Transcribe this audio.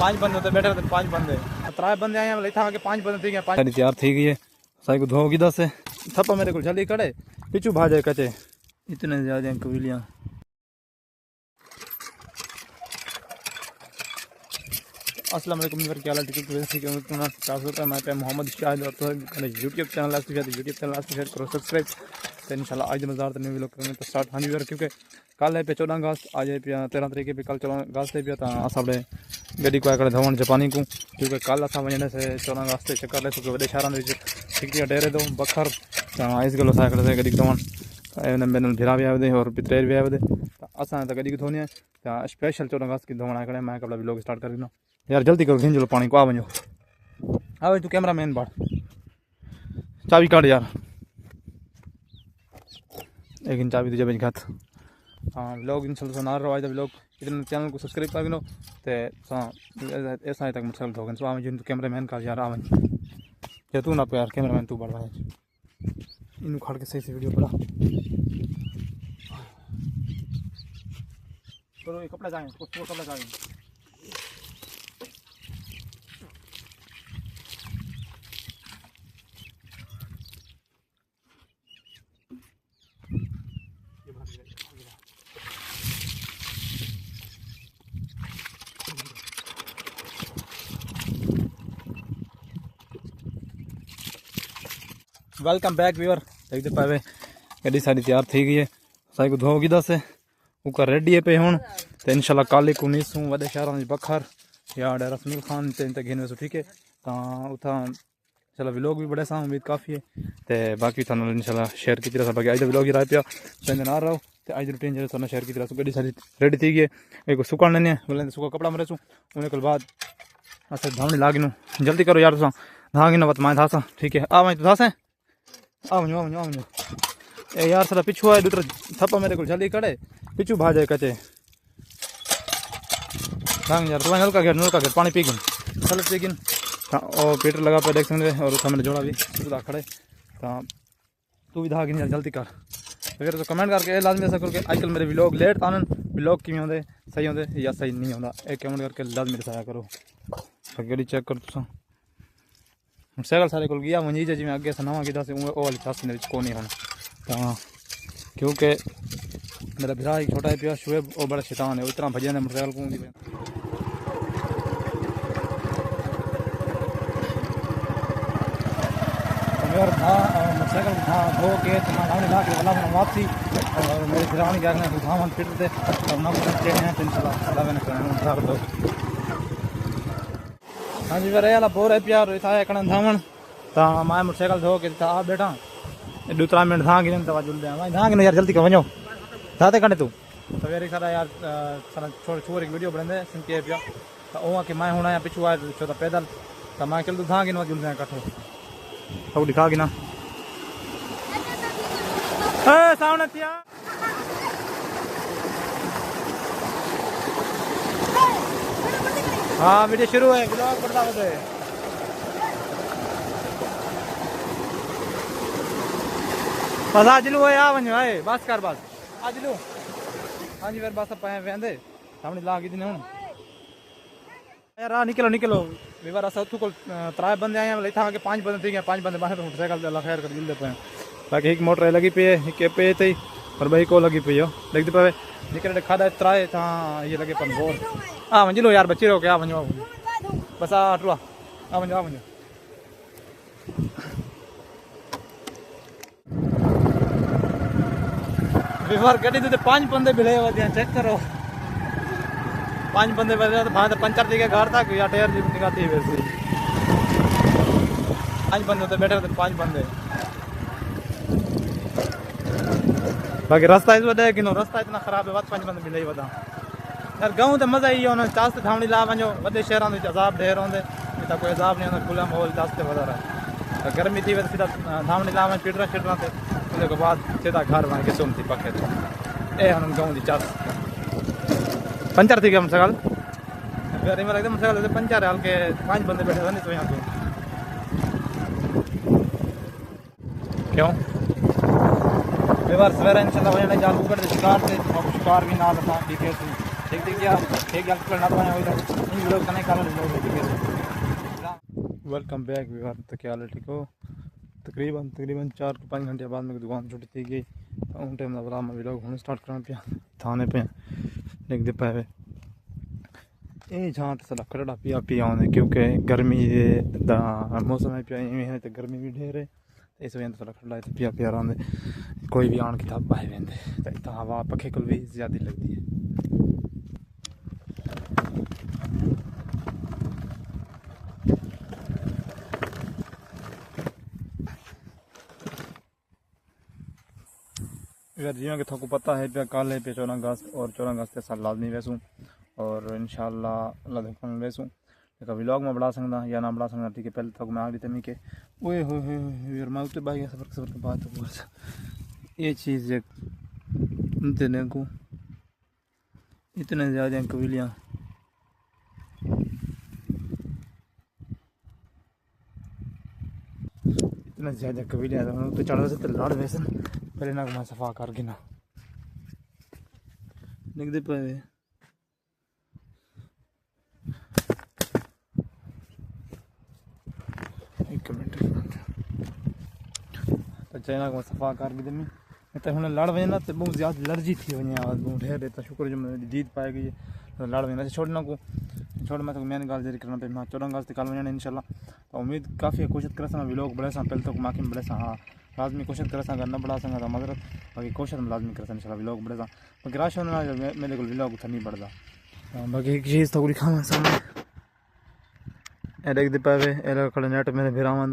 5 बंदे होते बैठे होते 5 बंदे 3 बंदे आए हैं था के 5 बंदे थी गए 5 तैयार थी गई है साई को धोगी दस है थप्पा मेरे को जल्दी कड़े पिछू भाजे कचे इतने ज्यादा कबीलियां। अस्सलाम वालेकुम क्या हाल है मैं पे मोहम्मद शाहिद और तो YouTube channel YouTube channel share करो सब्सक्राइब तो इंशाल्लाह आज मज़ार न्यू व्लॉग करेंगे तो स्टार्ट। हाँ जी यार क्योंकि कल है पे 14 अगस्त आज है पे 13 तरीके पे कल 14 अगस्त है तो असां गड्डी को आकर धोवण जापानी को क्योंकि कल असां वजने से 14 अगस्त से चक्कर ले तो वडे शहर में डेरे दो बखर इस गलो सा गड्डी धोवण मैंने भिरा भी आवे और पितरेर भी आवे असां तो गड्डी को धोनी है स्पेशल 14 अगस्त की धोवण आकर मैं कपड़ा व्लॉग स्टार्ट कर यार जल्दी करो घिंजलो पानी को आ वञो आ तू कैमरा मैन बाढ़ चाबी काट यार लेकिन चाबी तुझे बच घात। हाँ व्लॉग इंशाल्लाह सुना रहा आज व्लॉग इतने चैनल को सब्सक्राइब कर गिनो ते ऐसा तक मुझसे धोगन सो आ वञो तू कैमरा मैन का यार आ वञ या तू ना प्यार कैमरा मैन तू बढ़ भाई इन खड़ के सही से वीडियो पड़ा करो ये कपड़ा जाए उसको कपड़ा जाए वेलकम बैक व्यूअर देखते पावे गड्डी साड़ी तैयार थी गई है साई को धोगी दस है उका रेडी है पे हूँ तो इंशाल्लाह काली को नीसूँ वे शहरों में बखर या डेरा सुनील खान तक घिन वैसो ठीक है तो उतना चलो व्लॉग भी बड़े सा उम्मीद काफ़ी है तो बाकी थानू इंशाल्लाह शेयर की तरह बाकी अज व्लॉग ही रहा पिया संजन आ रहा हो तो अज रूटीन जो थानू शेयर की तरह गड्डी सारी रेडी थी गई है एक सुकान लेने बोले सुखा कपड़ा मरे सूँ उन्हें को बाद अच्छा धावनी लागिनू जल्दी करो यार तुम धागी ना बत मैं था ठीक है आ वहीं तो था आ वञो ए यार सारा पिछू आए दूसरा थप्पा मेरे को जल्दी कड़े पिछू भाजे कचे भांग यार तुम्हें नलका घेर पानी पी गिन चल पी गिन और पीटर लगा पे देख सकते और उसका मैंने जोड़ा भी खुदा खड़े तो तू भी धागिन यार जल्दी कर अगर तो कमेंट करके लाजमी ऐसा करके आजकल मेरे व्लॉग लेट आनन व्लॉग किमें होंगे सही होंगे या सही नहीं होंगे एक कमेंट करके लाजमी दसाया करो गड्डी चेक कर तुम साइकिल सारे को गया मुझी जी मैं अगे से नवा गिदा से वो वाली चास मेरे को नहीं होना क्योंकि मेरा भरा एक छोटा पिया शुएब वो बड़ा शैतान है उतना भजन है मोटरसाइकिल को मोटरसाइकिल धो के ला के वाला वापसी और मेरे गिरावनी क्या धावन फिटते हैं इंशाल्लाह। हाँ जी मेरे वाला बोर है प्यार था कण धावण तो मैं मोटरसाइकिल धो के आ बैठा 2-3 मिनट धा गिन तो जुल दे धा गिन यार जल्दी वञो धाते कणे तू सवेरे सारा यार सारा छोड़ एक वीडियो बने सिंह के पिया तो वो कि मैं होना पिछू आ छो तो पैदल तो मैं चल तू धा गिन जुल दे कठो सब दिखा गिना ए सामने थिया हाँ वीडियो शुरू है व्लॉग बढ़ता होते बस आज लू है आ वञो है बस कर बस आज लू हाँ जी फिर बस पाए वेंदे सामने ला दिन हूँ यार आ निकलो विवार अस उतू को 3 बंदे आए हैं था के 5 बंदे थी गए 5 बंदे बाहर मोटरसाइकिल अल्लाह खैर कर मिलते पे बाकी एक मोटर लगी पी है एक पे थी और भाई को लगी पी हो देखते पे निकल खादा 3 था ये लगे पन बोर आ वञो यार बची रहो क्या वञो बस आ टुआ आ वञो विवार गड्डी तो 5 बंदे भिड़े हुए चेक करो 5 बंदे बैठे तो भाई पंचर थी के घर तक या टायर निकालती है वैसे 5 बंदे होते बैठे होते 5 बंदे बाकी रास्ता इस वजह कि रास्ता इतना खराब है 5 बंदे मिले ही बता यार गाँव तो मज़ा ही है चास धावणी ला वञो वे शहरों में अजाब ढेर होंगे तो कोई अजाब नहीं होता खुला माहौल चास से वधा रहा गर्मी थी वैसे सीधा धावणी ला वञ पिटरा ते उसके बाद सीधा घर वहाँ के सुम थी पखे ए हम गाँव की चास पंचर थी गया मोटरसाइकिल फिर में लगता मोटरसाइकिल पंचर है हल्के 5 बंदे बैठे थे नहीं तो यहाँ पे क्यों व्यवहार सवेरा इंशाल्लाह वजह जाल ऊपर शिकार से शिकार भी ना था ठीक है देखते क्या एक गल करना तो है इन वीडियो कने कर वेलकम बैक व्यूअर। तो क्या हाल है, ठीक हो? तकरीबन 4-5 घंटे बाद मेरी दुकान छुट्टी थी गई। उन टाइम का मैं वीडियो घूमने स्टार्ट करना पिया थाने पे देखते पाए ये जहाँ तो सला खड़ा पिया पिया आने क्योंकि गर्मी दा मौसम है पिया इवें तो गर्मी भी ढेर है। इस वजह सला खड़ा है पिया पिया रहा कोई भी आन किताब पाए वेंदे तो हवा पखे को भी ज़्यादा लगती है। अगर जियां कि थोको पता है पे कल है पे 14 अगस्त और 14 अगस्त के साथ लाजमी वैसूँ और इंशाल्लाह अल्लाह देखने वैसूँ लेकिन व्लॉग में बढ़ा सकता या ना बढ़ा सकता। ठीक है, पहले तक मैं आ रही थी के ओए हो यार मैं उतने भाई सफ़र के बाद तो ये चीज़ देने को इतने ज़्यादा कबीलियाँ इतना ज़्यादा कबीलियाँ तो चढ़ से लड़ वैसे पहले ना मैं सफा कर गिना निकते पे एक मिनट तो चाइना को सफा कर गी मैं तो हमने लड़ वजना तो बहुत ज़्यादा एलर्जी थी वही बहुत ढेर तो शुक्र जो मैं जीत पाए गई तो लड़ वजना छोड़ना को छोड़ मैं तो मैंने गाल जारी करना पे मैं 14 अगस्त कल वजना इंशाल्लाह। तो उम्मीद काफ़ी कोशिश कर व्लॉग बढ़े पहले तो माखी बढ़े हाँ लाजमी कोशिश कर अगर न बढ़ा संगा तो मदद बाकी कोशिश में लाजमी कर इंशाल्लाह व्लॉग बढ़े बाकी राश होना मेरे को व्लॉग उतना नहीं बढ़ता। बाकी एक चीज़ तो दिखावा सामने देख दे पावे खड़े नेट मेरे फिर आवा